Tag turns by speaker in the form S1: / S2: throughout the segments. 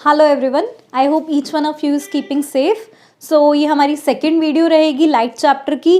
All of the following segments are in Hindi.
S1: Hello everyone, I hope each one of you is keeping safe. So ये हमारी सेकेंड वीडियो रहेगी लाइट चैप्टर की।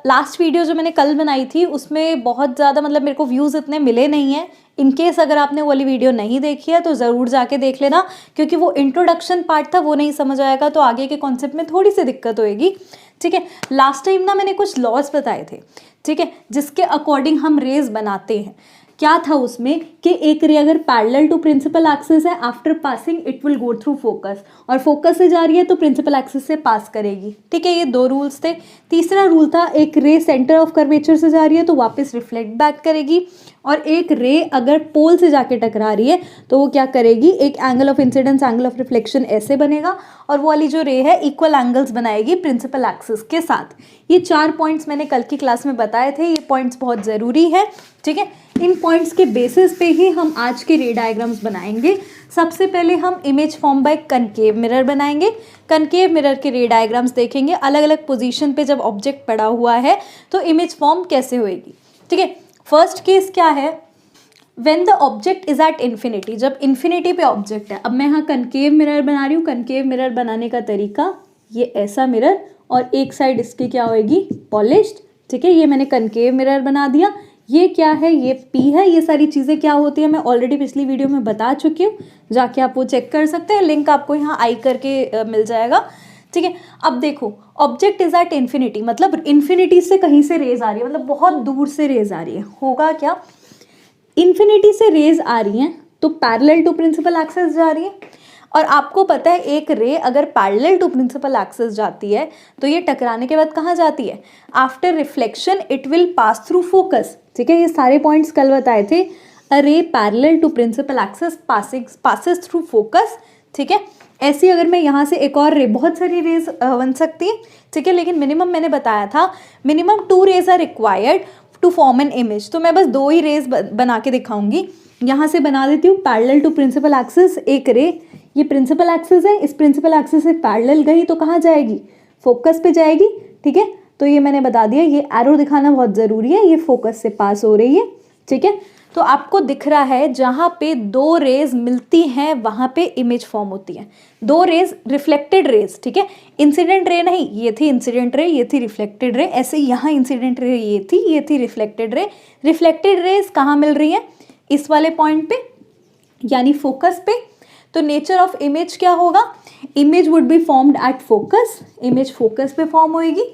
S1: लास्ट वीडियो जो मैंने कल बनाई थी उसमें बहुत ज़्यादा मेरे को व्यूज़ इतने मिले नहीं हैं। इनकेस अगर आपने वो वाली वीडियो नहीं देखी है तो ज़रूर जाके देख लेना, क्योंकि वो इंट्रोडक्शन पार्ट था, वो नहीं समझ आएगा तो आगे के कॉन्सेप्ट में थोड़ी सी दिक्कत होएगी। ठीक है, लास्ट टाइम ना मैंने कुछ लॉज बताए थे, ठीक है, जिसके अकॉर्डिंग हम रेज बनाते हैं। क्या था उसमें कि एक रे अगर पैरेलल टू प्रिंसिपल एक्सिस है, after passing it will go through focus, और फोकस से जा रही है तो प्रिंसिपल एक्सिस से पास करेगी। ठीक है, ये दो रूल्स थे। तीसरा रूल था एक रे सेंटर ऑफ कर्वेचर से जा रही है तो वापस रिफ्लेक्ट बैक करेगी, और एक रे अगर पोल से जाके टकरा रही है तो वो क्या करेगी, एक angle of incidence angle of reflection ऐसे बनेगा, और वो वाली जो रे है इक्वल एंगल्स बनाएगी प्रिंसिपल एक्सिस के साथ। ये 4 पॉइंट्स मैंने कल की क्लास में बताए थे, ये पॉइंट्स बहुत ज़रूरी है। ठीक है, इन पॉइंट्स के बेसिस पे ही हम आज के रे डायग्राम्स बनाएंगे। सबसे पहले हम image form by concave mirror बनाएंगे। कनकेव मिरर के रे डायग्राम्स देखेंगे, अलग अलग पोजीशन पे जब ऑब्जेक्ट पड़ा हुआ है तो इमेज फॉर्म कैसे होएगी। ठीक है, फर्स्ट केस क्या है, when the object is at infinity, जब इन्फिनिटी पे ऑब्जेक्ट है। अब मैं यहाँ कनकेव मिरर बना रही हूँ। कनकेव मिरर बनाने का तरीका, ये ऐसा मिरर और एक साइड इसकी क्या होएगी, पॉलिश्ड। ठीक है, ये मैंने कनकेव मिरर बना दिया। ये क्या है, ये पी है। ये सारी चीज़ें क्या होती है मैं ऑलरेडी पिछली वीडियो में बता चुकी हूँ, जाके आप वो चेक कर सकते हैं, लिंक आपको यहाँ आई करके मिल जाएगा। ठीक है, अब देखो ऑब्जेक्ट इज एट इन्फिनिटी, मतलब इन्फिनिटी से कहीं से रेज आ रही है, मतलब बहुत दूर से रेज आ रही है। होगा क्या, इन्फिनिटी से रेज आ रही हैं तो पैरेलल टू प्रिंसिपल एक्सिस जा रही है, और आपको पता है एक रे अगर पैरेलल टू प्रिंसिपल एक्सिस जाती है तो ये टकराने के बाद कहाँ जाती है, after reflection it will pass through focus. ठीक है, ये सारे पॉइंट्स कल बताए थे। A ray parallel to principal axis passes through focus. ठीक है, ऐसी अगर मैं यहाँ से एक और रे, बहुत सारी रेज बन सकती है। ठीक है, लेकिन मिनिमम मैंने बताया था, minimum 2 rays are required to form an image, तो मैं बस 2 ही रेज बना के दिखाऊंगी। यहाँ से बना देती हूँ पैरेलल टू प्रिंसिपल एक्सिस एक रे, ये प्रिंसिपल एक्सिस है, इस प्रिंसिपल एक्सिस से पैरेलल गई तो कहाँ जाएगी, फोकस पे जाएगी। ठीक है, तो ये मैंने बता दिया, ये एरो दिखाना बहुत ज़रूरी है, ये फोकस से पास हो रही है। ठीक है, तो आपको दिख रहा है जहाँ पे 2 रेज मिलती हैं वहाँ पे इमेज फॉर्म होती है। 2 रेज रिफ्लेक्टेड रेज, ठीक है, इंसिडेंट रे नहीं, ये थी इंसिडेंट रे, ये थी रिफ्लेक्टेड रे। ऐसे यहाँ इंसिडेंट रे ये थी रिफ्लेक्टेड रे। रिफ्लेक्टेड रेज कहाँ मिल रही है, इस वाले पॉइंट पे, यानी फोकस पे। तो नेचर ऑफ इमेज क्या होगा, image would be formed at focus, image focus पे फॉर्म होएगी।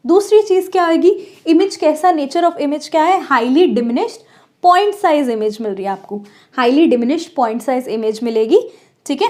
S1: दूसरी चीज़ क्या होगी, इमेज कैसा, नेचर ऑफ इमेज क्या है, highly diminished point size image मिल रही है आपको, highly diminished point size image मिलेगी। ठीक है,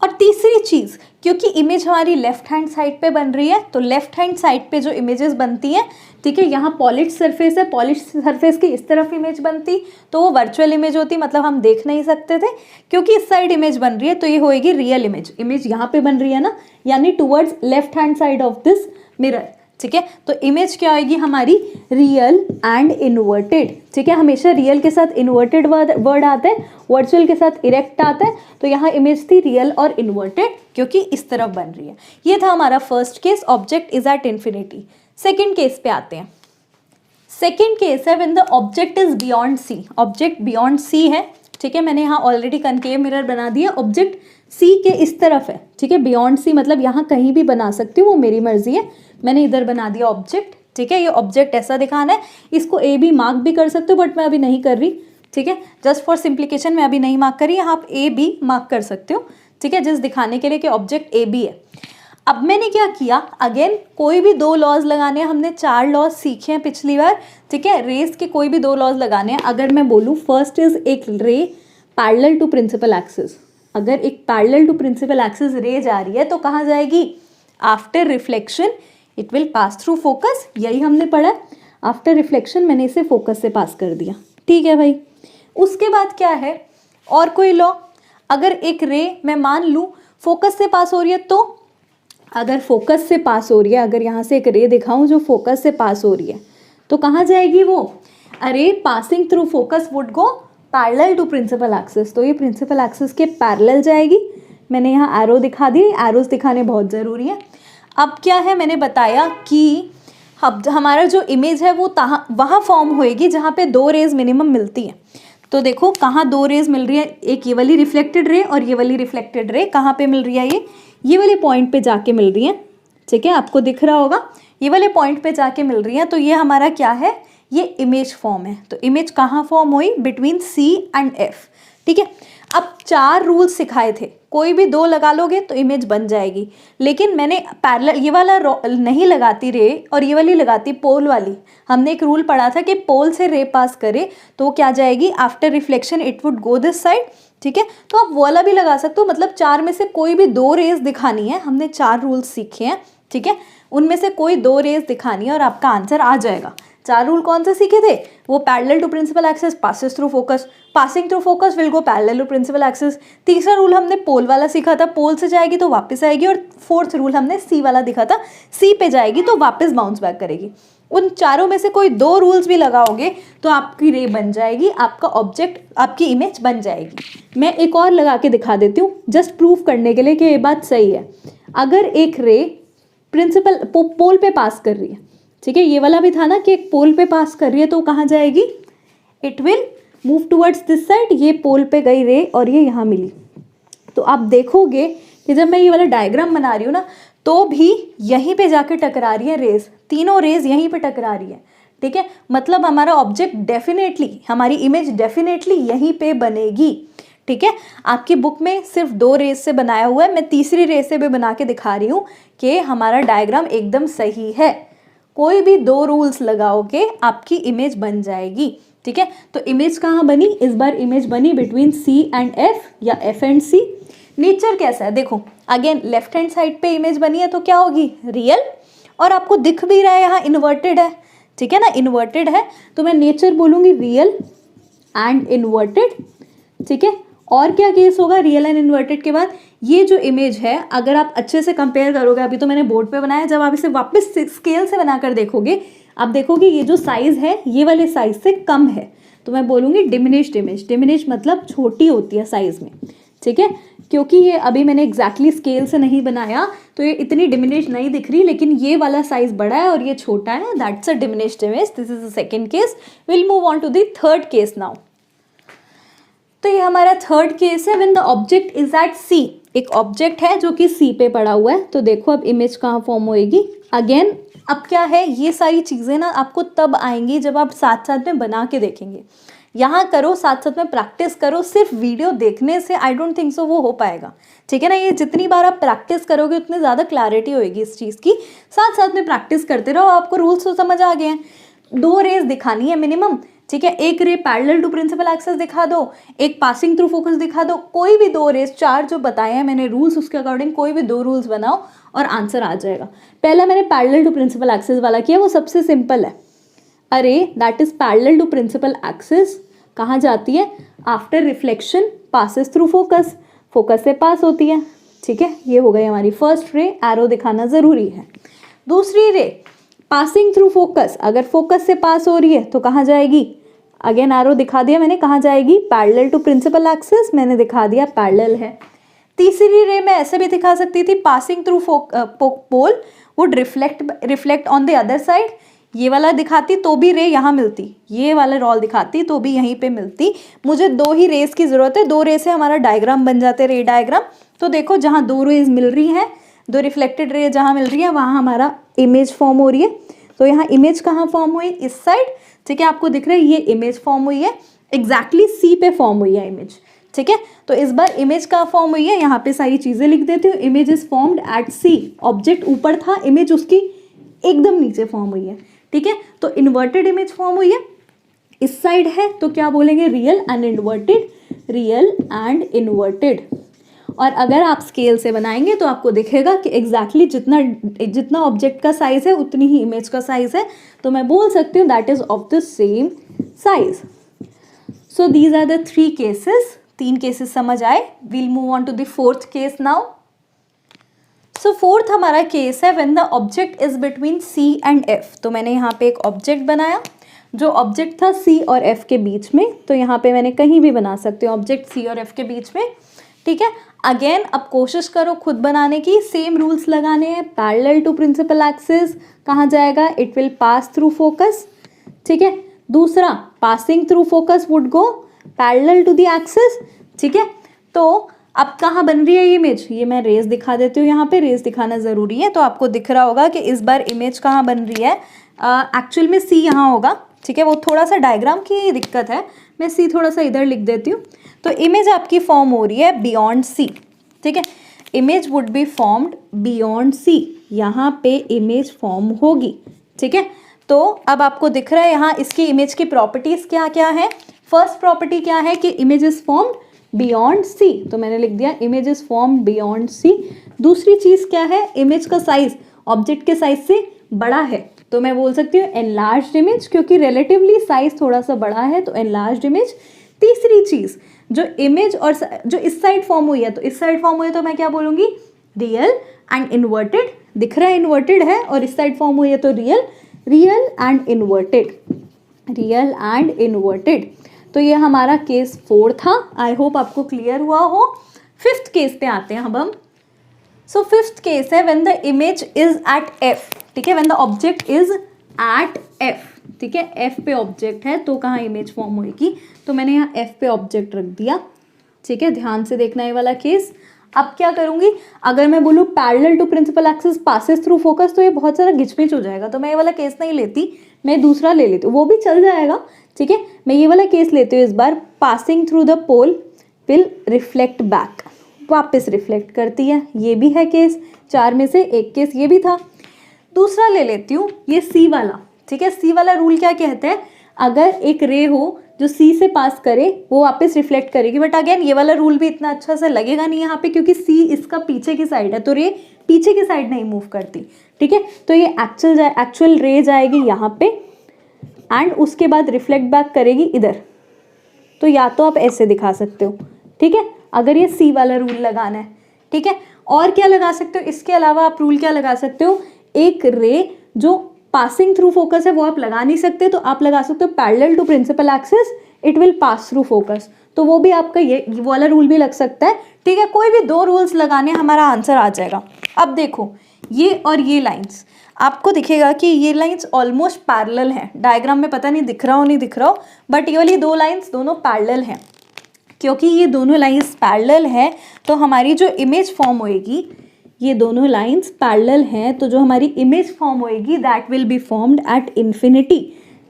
S1: और तीसरी चीज़, क्योंकि इमेज हमारी लेफ्ट हैंड साइड पे बन रही है तो लेफ्ट हैंड साइड पे जो इमेजेस बनती हैं, ठीक है, यहाँ पॉलिश सरफेस है, पॉलिश सरफेस की इस तरफ इमेज बनती तो वो वर्चुअल इमेज होती, मतलब हम देख नहीं सकते थे। क्योंकि इस साइड इमेज बन रही है तो ये होएगी रियल इमेज। इमेज यहाँ पे बन रही है ना, यानी towards left hand side of this mirror. ठीक है, तो इमेज क्या होगी हमारी, रियल एंड इन्वर्टेड। ठीक है, हमेशा रियल के साथ इन्वर्टेड वर्ड आता है, वर्चुअल के साथ इरेक्ट आता है, तो यहाँ इमेज थी रियल और इन्वर्टेड क्योंकि इस तरफ बन रही है। ये था हमारा first case, object is at infinity. Second case पे आते हैं। सेकेंड केस है when the object is beyond C, object beyond C है। ठीक है, मैंने यहाँ ऑलरेडी कनकेव मिरर बना दिया, ऑब्जेक्ट सी के इस तरफ है। ठीक है, बियॉन्ड सी मतलब यहाँ कहीं भी बना सकती हूँ, वो मेरी मर्जी है। मैंने इधर बना दिया ऑब्जेक्ट। ठीक है, ये ऑब्जेक्ट ऐसा दिखाना है, इसको ए बी मार्क भी कर सकते हो बट मैं अभी नहीं कर रही। ठीक है, जस्ट फॉर सिंप्लीकेशन मैं अभी नहीं मार्क कर रही, यहाँ आप ए बी मार्क कर सकते हो। ठीक है, जस्ट दिखाने के लिए कि ऑब्जेक्ट ए बी है। अब मैंने क्या किया, अगेन कोई भी 2 लॉज लगाने हैं, हमने 4 लॉज सीखे हैं पिछली बार। ठीक है, रेस के कोई भी 2 लॉज लगाने हैं। अगर मैं बोलूँ फर्स्ट इज एक रे पैरेलल टू प्रिंसिपल एक्सिस, अगर एक पैरेलल टू प्रिंसिपल एक्सिस रे जा रही है तो कहाँ जाएगी, after reflection it will pass through focus, यही हमने पढ़ा। आफ्टर रिफ्लेक्शन मैंने इसे फोकस से पास कर दिया। ठीक है भाई, उसके बाद क्या है, और कोई लॉ, अगर एक रे मैं मान लूँ फोकस से पास हो रही है, तो अगर फोकस से पास हो रही है, अगर यहाँ से एक रे दिखाऊं जो फोकस से पास हो रही है तो कहाँ जाएगी वो, a ray passing through focus would go parallel to principal axis, तो ये प्रिंसिपल एक्सिस के पैरेलल जाएगी। मैंने यहाँ एरो दिखा दी, एरोस दिखाने बहुत ज़रूरी है। अब क्या है, मैंने बताया कि अब हमारा जो इमेज है वो वहाँ फॉर्म होएगी जहाँ पे 2 रेज मिनिमम मिलती हैं। तो देखो कहाँ दो रेज मिल रही है, एक ये वाली रिफ्लेक्टेड रे और ये वाली रिफ्लेक्टेड रे कहाँ पे मिल रही है, ये वाले पॉइंट पे जाके मिल रही है, ठीक है, आपको दिख रहा होगा, ये वाले पॉइंट पे जाके मिल रही है। तो ये हमारा क्या है, ये इमेज फॉर्म है। तो इमेज कहाँ फॉर्म हुई, बिटवीन सी एंड एफ, ठीक है। अब 4 रूल्स सिखाए थे, कोई भी 2 लगा लोगे तो इमेज बन जाएगी, लेकिन मैंने पैरेलल ये वाला नहीं लगाती रे और ये वाली लगाती पोल वाली। हमने एक रूल पढ़ा था कि पोल से रे पास करे तो वो क्या जाएगी, after reflection it would go this side, ठीक है। तो आप वो वाला भी लगा सकते हो, मतलब 4 में से कोई भी 2 रेज दिखानी है। हमने 4 रूल्स सीखे हैं, ठीक है, उनमें से कोई 2 रेज दिखानी है और आपका आंसर आ जाएगा। 4 रूल कौन से सीखे थे, वो parallel to principal axis passes through focus, passing through focus will go parallel to principal axis. तीसरा रूल हमने पोल वाला सीखा था, पोल से जाएगी तो वापस आएगी। और 4th रूल हमने सी वाला दिखा था, सी पे जाएगी तो वापस बाउंस बैक करेगी। उन चारों में से कोई 2 रूल्स भी लगाओगे तो आपकी रे बन जाएगी, आपका ऑब्जेक्ट, आपकी इमेज बन जाएगी। मैं एक और लगा के दिखा देती हूँ जस्ट प्रूफ करने के लिए कि ये बात सही है। अगर एक रे प्रिंसिपल पोल पे पास कर रही है, ठीक है, ये वाला भी था ना कि एक पोल पे पास कर रही है तो कहाँ जाएगी, it will move towards this side. ये पोल पे गई रे और ये यहाँ मिली। तो आप देखोगे कि जब मैं ये वाला डायग्राम बना रही हूँ ना, तो भी यहीं पे जाके टकरा रही है रेज, तीनों रेज यहीं पे टकरा रही है, ठीक है। मतलब हमारा ऑब्जेक्ट डेफिनेटली, हमारी इमेज डेफिनेटली यहीं पे बनेगी, ठीक है। आपकी बुक में सिर्फ 2 रेज से बनाया हुआ है, मैं तीसरी रेज से भी बना के दिखा रही हूँ कि हमारा डायग्राम एकदम सही है। कोई भी 2 रूल्स लगाओगे आपकी इमेज बन जाएगी, ठीक है। तो इमेज कहाँ बनी, इस बार इमेज बनी बिटवीन सी एंड एफ या एफ एंड सी। नेचर कैसा है देखो, अगेन लेफ्ट हैंड साइड पे इमेज बनी है तो क्या होगी, रियल, और आपको दिख भी रहा है यहाँ इन्वर्टेड है, ठीक है ना, इन्वर्टेड है तो मैं नेचर बोलूँगी रियल एंड इन्वर्टेड, ठीक है। और क्या केस होगा रियल एंड इन्वर्टेड के बाद, ये जो इमेज है अगर आप अच्छे से कंपेयर करोगे, अभी तो मैंने बोर्ड पे बनाया, जब आप इसे वापस स्केल से बनाकर देखोगे, आप देखोगे ये जो साइज है ये वाले साइज से कम है, तो मैं बोलूँगी डिमिनिश्ड इमेज। डिमिनिश मतलब छोटी होती है साइज में, ठीक है, क्योंकि ये अभी मैंने एग्जैक्टली स्केल से नहीं बनाया तो ये इतनी डिमिनिश नहीं दिख रही, लेकिन ये वाला साइज बड़ा है और ये छोटा है, that's a diminished image. This is the second case. Will move on to the third case now. तो ये हमारा थर्ड केस है, when the object is at C. एक ऑब्जेक्ट है जो कि सी पे पड़ा हुआ है, तो देखो अब इमेज कहाँ फॉर्म होएगी। अगेन अब क्या है, ये सारी चीज़ें ना आपको तब आएंगी जब आप साथ साथ में बना के देखेंगे। यहाँ करो, साथ साथ में प्रैक्टिस करो, सिर्फ वीडियो देखने से आई डोंट थिंक सो वो हो पाएगा, ठीक है ना। ये जितनी बार आप प्रैक्टिस करोगे उतनी ज़्यादा क्लैरिटी होएगी इस चीज़ की। साथ साथ में प्रैक्टिस करते रहो, आपको रूल्स तो समझ आ गए हैं। 2 रेज दिखानी है मिनिमम, ठीक है, एक रे पैरेलल टू प्रिंसिपल एक्सिस दिखा दो, एक पासिंग थ्रू फोकस दिखा दो, कोई भी 2 रेज, 4 जो बताए हैं मैंने रूल्स, उसके अकॉर्डिंग कोई भी 2 रूल्स बनाओ और आंसर आ जाएगा। पहला मैंने पैरेलल टू प्रिंसिपल एक्सिस वाला किया, वो सबसे सिंपल है। A ray that is parallel to principal axis कहाँ जाती है, after reflection passes through focus, focus से पास होती है, ठीक है। ये हो गई हमारी फर्स्ट रे, एरो दिखाना ज़रूरी है। दूसरी रे पासिंग थ्रू फोकस, अगर फोकस से पास हो रही है तो कहाँ जाएगी, अगेन एरो दिखा दिया मैंने, कहाँ जाएगी, पैरेलल टू प्रिंसिपल एक्सिस, मैंने दिखा दिया पैरेलल है। तीसरी रे मैं ऐसे भी दिखा सकती थी, passing through pole would reflect on the other side, ये वाला दिखाती तो भी रे यहाँ मिलती, ये वाला रोल दिखाती तो भी यहीं पे मिलती। मुझे 2 ही रेस की ज़रूरत है, 2 रे से हमारा डायग्राम बन जाते, रे डायग्राम। तो देखो जहाँ 2 रेज मिल रही हैं, 2 रिफ्लेक्टेड रे जहाँ मिल रही है वहाँ हमारा इमेज फॉर्म हो रही है। तो यहाँ इमेज कहाँ फॉर्म हुई, इस साइड, ठीक है, आपको दिख रहा है ये इमेज फॉर्म हुई है, एग्जैक्टली सी पे फॉर्म हुई है इमेज, ठीक है। तो इस बार इमेज कहाँ फॉर्म हुई है, यहाँ पे सारी चीज़ें लिख देती हूँ। Image is formed at C, object ऊपर था, इमेज उसकी एकदम नीचे फॉर्म हुई है, ठीक है। तो इन्वर्टेड इमेज फॉर्म हुई है, इस साइड है तो क्या बोलेंगे, real and inverted, real and inverted. और अगर आप स्केल से बनाएंगे तो आपको दिखेगा कि एग्जैक्टली जितना ऑब्जेक्ट का साइज है उतनी ही इमेज का साइज है, तो मैं बोल सकती हूँ that is of the same size. So these are the 3 cases, 3 cases समझ आए। We'll move on to the 4th case now. So 4th हमारा केस है when the object is between C and F. तो मैंने यहाँ पे एक ऑब्जेक्ट बनाया, जो ऑब्जेक्ट था सी और एफ के बीच में, तो यहाँ पे मैंने कहीं भी बना सकती हूँ ऑब्जेक्ट सी और एफ के बीच में, ठीक है। अगेन अब कोशिश करो खुद बनाने की, सेम रूल्स लगाने हैं। पैरेलल टू प्रिंसिपल एक्सिस कहाँ जाएगा, it will pass through focus, ठीक है। दूसरा passing through focus would go parallel to the axis, ठीक है। तो अब कहाँ बन रही है ये इमेज, ये मैं रेज दिखा देती हूँ, यहाँ पे रेज दिखाना ज़रूरी है। तो आपको दिख रहा होगा कि इस बार इमेज कहाँ बन रही है, एक्चुअल में सी यहाँ होगा, ठीक है। वो थोड़ा सा डायग्राम की दिक्कत है, मैं सी थोड़ा सा इधर लिख देती हूँ। तो इमेज आपकी फॉर्म हो रही है बियॉन्ड सी, ठीक है। Image would be formed beyond C, यहाँ पे इमेज फॉर्म होगी, ठीक है। तो अब आपको दिख रहा है यहाँ इसकी इमेज की प्रॉपर्टीज़ क्या क्या है। फर्स्ट प्रॉपर्टी क्या है कि image is formed beyond C, तो मैंने लिख दिया image is formed beyond C. दूसरी चीज़ क्या है, इमेज का साइज ऑब्जेक्ट के साइज से बड़ा है, तो मैं बोल सकती हूँ एनलार्ज्ड इमेज, क्योंकि रिलेटिवली साइज थोड़ा सा बड़ा है, तो एनलार्ज्ड इमेज। तीसरी चीज़, जो इमेज और जो इस साइड फॉर्म हुई है, तो इस साइड फॉर्म हुई है तो मैं क्या बोलूँगी, रियल एंड इन्वर्टेड। दिख रहा है इन्वर्टेड है, और इस साइड फॉर्म हुई है तो real, real and inverted, real and inverted. तो ये हमारा केस 4 था। आई होप आपको क्लियर हुआ हो। फिफ्थ केस पे आते हैं अब हम। सो फिफ्थ केस है when the image is at F, ठीक है, when the object is at F, ठीक है। एफ पे ऑब्जेक्ट है तो कहाँ इमेज फॉर्म होएगी, तो मैंने यहाँ एफ पे ऑब्जेक्ट रख दिया, ठीक है। ध्यान से देखना ये वाला केस। अब क्या करूँगी, अगर मैं बोलूँ parallel to principal axis passes through focus, तो ये बहुत सारा घिचपिच हो जाएगा, तो मैं ये वाला केस नहीं लेती, मैं दूसरा ले लेती हूँ, वो भी चल जाएगा, ठीक है। मैं ये वाला केस लेती हूँ इस बार, passing through the pole will reflect back, वापस रिफ्लेक्ट करती है, ये भी है केस। 4 में से एक केस ये भी था। दूसरा ले लेती हूँ ये सी वाला, ठीक है। सी वाला रूल क्या कहता है, अगर एक रे हो जो सी से पास करे वो वापस रिफ्लेक्ट करेगी, बट अगेन ये वाला रूल भी इतना अच्छा से लगेगा नहीं यहाँ पे, क्योंकि सी इसका पीछे की साइड है, तो रे पीछे की साइड नहीं मूव करती, ठीक है। तो ये एक्चुअल रे जाएगी यहाँ पे एंड उसके बाद रिफ्लेक्ट बैक करेगी इधर। तो या तो आप ऐसे दिखा सकते हो, ठीक है, अगर ये सी वाला रूल लगाना है, ठीक है। और क्या लगा सकते हो, इसके अलावा आप रूल क्या लगा सकते हो, एक रे जो पासिंग थ्रू फोकस है वो आप लगा नहीं सकते, तो आप लगा सकते हो parallel to principal axis it will pass through focus, तो वो भी आपका ये वाला रूल भी लग सकता है, ठीक है। कोई भी 2 रूल्स लगाने हमारा आंसर आ जाएगा। अब देखो ये और ये लाइंस, आपको दिखेगा कि ये लाइंस ऑलमोस्ट पैरेलल हैं, डायग्राम में पता नहीं दिख रहा हो नहीं दिख रहा हो, बट ये वाली 2 लाइंस दोनों पैरेलल हैं। क्योंकि ये दोनों लाइंस पैरेलल है तो हमारी जो इमेज फॉर्म होएगी, ये दोनों लाइंस पैरेलल हैं, तो जो हमारी इमेज फॉर्म होएगी that will be formed at infinity.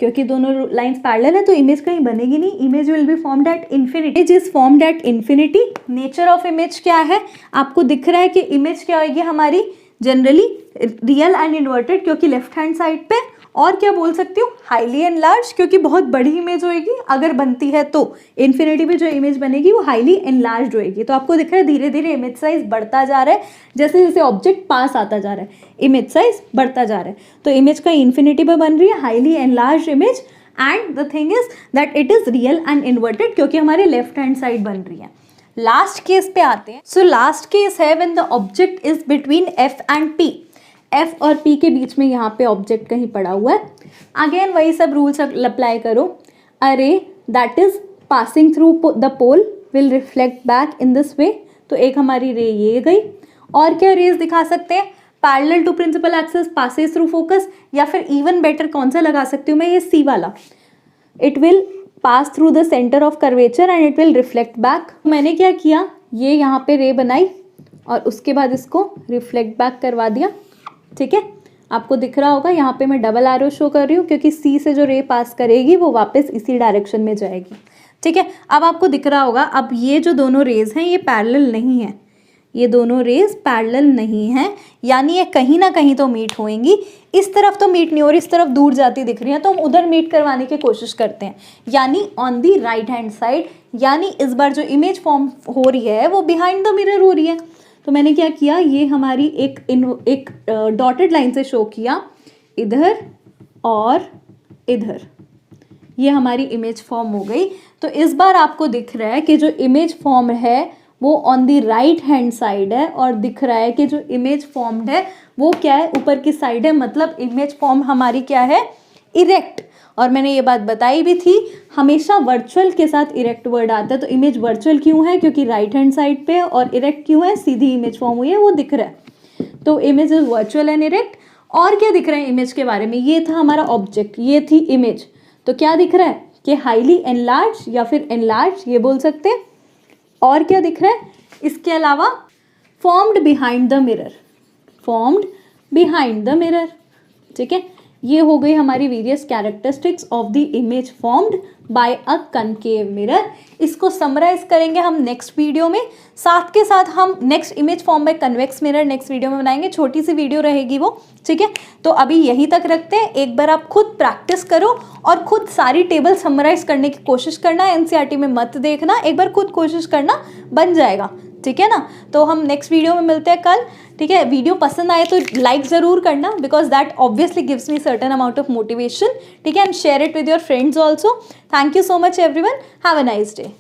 S1: क्योंकि दोनों लाइंस पैरेलल है तो इमेज कहीं बनेगी नहीं, image will be formed at infinity. Image is formed at infinity. Nature of image क्या है, आपको दिख रहा है कि इमेज क्या होगी हमारी, जनरली रियल एंड इन्वर्टेड, क्योंकि लेफ्ट हैंड साइड पे। और क्या बोल सकती हूँ, हाईली एनलार्ज, क्योंकि बहुत बड़ी इमेज होएगी अगर बनती है तो। इन्फिनिटी में जो इमेज बनेगी वो हाईली एनलार्ज होएगी। तो आपको दिख रहा है धीरे धीरे इमेज साइज बढ़ता जा रहा है, जैसे जैसे ऑब्जेक्ट पास आता जा रहा है इमेज साइज बढ़ता जा रहा है। तो इमेज का इन्फिनिटी पे बन रही है highly enlarge image, and the thing is that it is real and inverted, क्योंकि हमारे लेफ्ट हैंड साइड बन रही है। लास्ट केस पे आते हैं। सो लास्ट केस है when the object is between F and P. F और पी के बीच में यहाँ पे ऑब्जेक्ट कहीं पड़ा हुआ है। अगेन वही सब रूल्स अप्लाई करो। A ray that is passing through the pole will reflect back in this way. तो एक हमारी रे ये गई। और क्या रेज दिखा सकते हैं, parallel to principal axis passes through focus, या फिर इवन बेटर कौन सा लगा सकती हूँ मैं, ये सी वाला, it will pass through the centre of curvature and it will reflect back. मैंने क्या किया, ये यहाँ पे रे बनाई और उसके बाद इसको रिफ्लेक्ट बैक करवा दिया, ठीक है। आपको दिख रहा होगा यहाँ पे मैं डबल एरो शो कर रही हूँ, क्योंकि सी से जो रे पास करेगी वो वापस इसी डायरेक्शन में जाएगी, ठीक है। अब आपको दिख रहा होगा, अब ये जो दोनों रेज हैं ये पैरेलल नहीं है, ये दोनों रेज पैरेलल नहीं हैं, यानी ये कहीं ना कहीं तो मीट होएंगी। इस तरफ तो मीट नहीं हो रही, इस तरफ दूर जाती दिख रही है, तो हम उधर मीट करवाने की कोशिश करते हैं, यानी on the right hand side. यानी इस बार जो इमेज फॉर्म हो रही है वो बिहाइंड द मिरर हो रही है। तो मैंने क्या किया, ये हमारी एक डॉटेड लाइन से शो किया, इधर और इधर, ये हमारी इमेज फॉर्म हो गई। तो इस बार आपको दिख रहा है कि जो इमेज फॉर्म है वो on the right hand side है, और दिख रहा है कि जो इमेज फॉर्म्ड है वो क्या है, ऊपर की साइड है। मतलब इमेज फॉर्म हमारी क्या है, इरेक्ट। और मैंने ये बात बताई भी थी, हमेशा वर्चुअल के साथ इरेक्ट वर्ड आता है। तो इमेज वर्चुअल क्यों है, क्योंकि राइट हैंड साइड पे, और इरेक्ट क्यों है, सीधी इमेज फॉर्म हुई है वो दिख रहा है। तो image is virtual and erect. और क्या दिख रहा है इमेज के बारे में, ये था हमारा ऑब्जेक्ट, ये थी इमेज। तो क्या दिख रहा है, कि हाईली एनलार्ज या फिर एनलार्ज ये बोल सकते हैं। और क्या दिख रहा है इसके अलावा, formed behind the mirror, formed behind the mirror, ठीक है। ये हो गई हमारी various characteristics of the image formed by a concave mirror. इसको समराइज करेंगे हम नेक्स्ट वीडियो में, साथ के साथ हम next image form by convex mirror next video में बनाएंगे, छोटी सी वीडियो रहेगी वो, ठीक है। तो अभी यहीं तक रखते हैं, एक बार आप खुद प्रैक्टिस करो और खुद सारी टेबल समराइज करने की कोशिश करना, एनसीईआरटी में मत देखना, एक बार खुद कोशिश करना, बन जाएगा, ठीक है ना। तो हम नेक्स्ट वीडियो में मिलते हैं कल, ठीक है। वीडियो पसंद आए तो लाइक ज़रूर करना, because that obviously gives me certain amount of motivation, ठीक है। And share it with your friends also. Thank you so much everyone, have a nice day.